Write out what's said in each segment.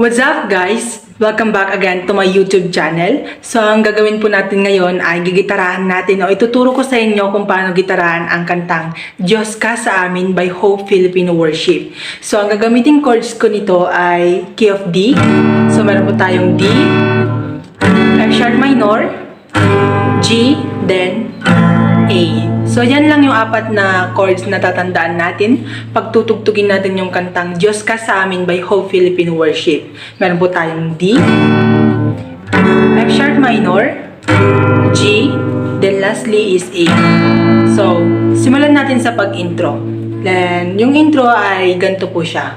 What's up guys? Welcome back again to my YouTube channel. So ang gagawin po natin ngayon ay gigitarahan natin o ituturo ko sa inyo kung paano gitarahan ang kantang Diyos Ka Sa Amin by Hope Filipino Worship. So ang gagamitin chords ko nito ay key of D. So meron po tayong D, F sharp minor, G, then A. So yan lang yung apat na chords na tatandaan natin pag tutugtugin natin yung kantang Diyos Ka Sa Amin by Hope Filipino Worship. Meron po tayong D, F sharp minor, G, then lastly is A. So simulan natin sa pag-intro. Then yung intro ay ganito po siya.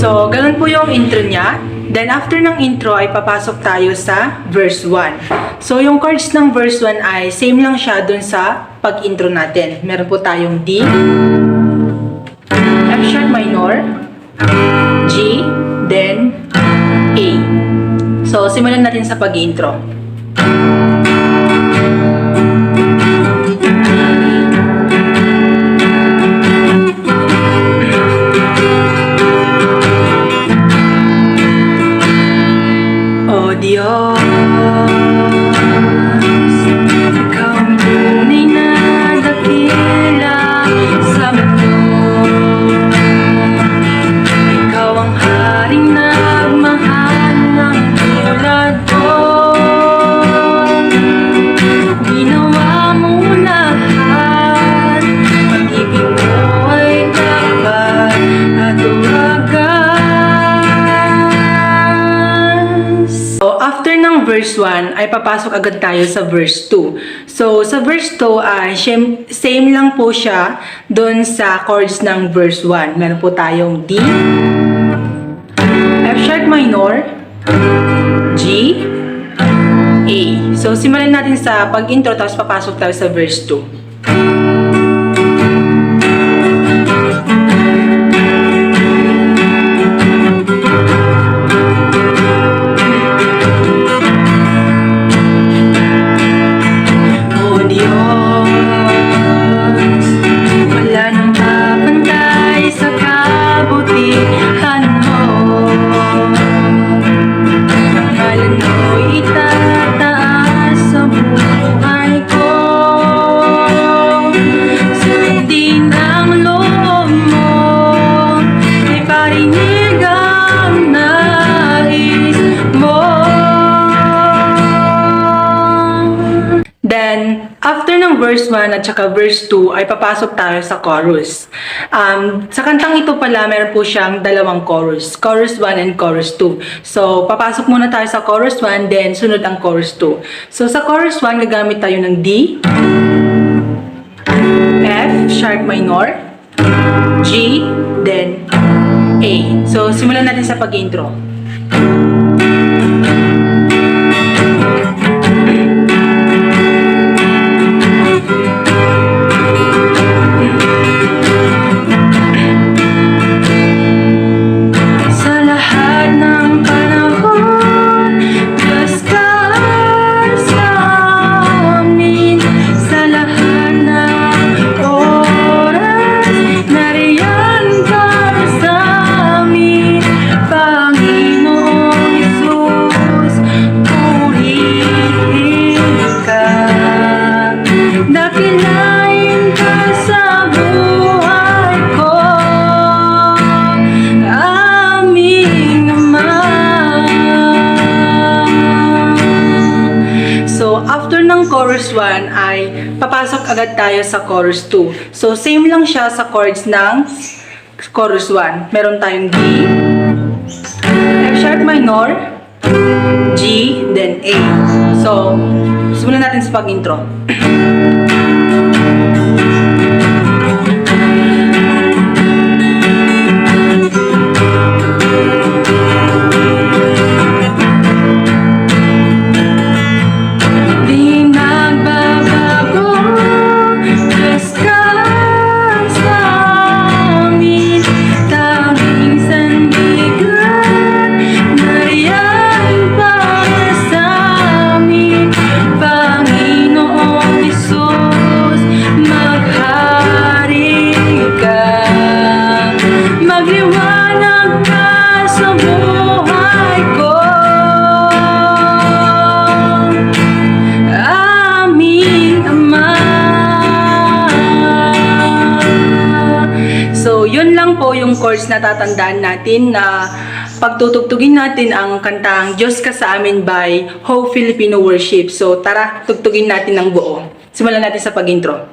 So, ganun po yung intro niya. Then, after ng intro ay papasok tayo sa verse 1. So, yung chords ng verse 1 ay same lang siya dun sa pag-intro natin. Meron po tayong D, F sharp minor, G, then A. So, simulan natin sa pag-intro. Diyos, Ikaw ang tunay na dakila sa mundo. Ikaw ang haring nagmahal ng tulad ko. Ginawa mo lahat, pag-ibig mo ay tapat at after ng verse 1 ay papasok agad tayo sa verse 2. So, sa verse 2 ay same lang po siya doon sa chords ng verse 1. Meron po tayong D, F sharp minor, G, A. So, simulan natin sa pag-intro tapos papasok tayo sa verse 2. Then, after ng verse 1 at saka verse 2 ay papasok tayo sa chorus. Sa kantang ito pala, meron po siyang dalawang chorus. Chorus 1 and chorus 2. So, papasok muna tayo sa chorus 1, then sunod ang chorus 2. So, sa chorus 1, gagamit tayo ng D, F sharp minor, G, then A. So, simulan natin sa pag-intro. After ng chorus 1 ay papasok agad tayo sa chorus 2. So, same lang siya sa chords ng chorus 1. Meron tayong D, F sharp minor, G, then A. So, simulan natin sa pag-intro. lang po yung chords na tatandaan natin na pagtutugtugin natin ang kantang Diyos Ka Sa Amin by Hope Filipino Worship. So tara, tugtugin natin ng buo. Simulan natin sa pag-intro.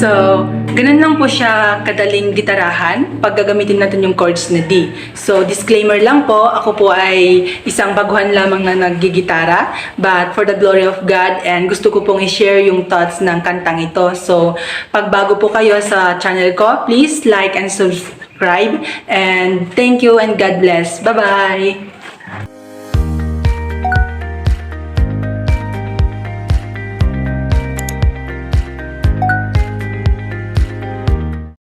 So, ganun lang po siya kadaling gitarahan pag gagamitin natin yung chords na D. So, disclaimer lang po, ako po ay isang baguhan lamang na naggigitara, but for the glory of God, and gusto ko pong i-share yung thoughts ng kantang ito. So, pag bago po kayo sa channel ko, please like and subscribe, and thank you and God bless. Bye-bye!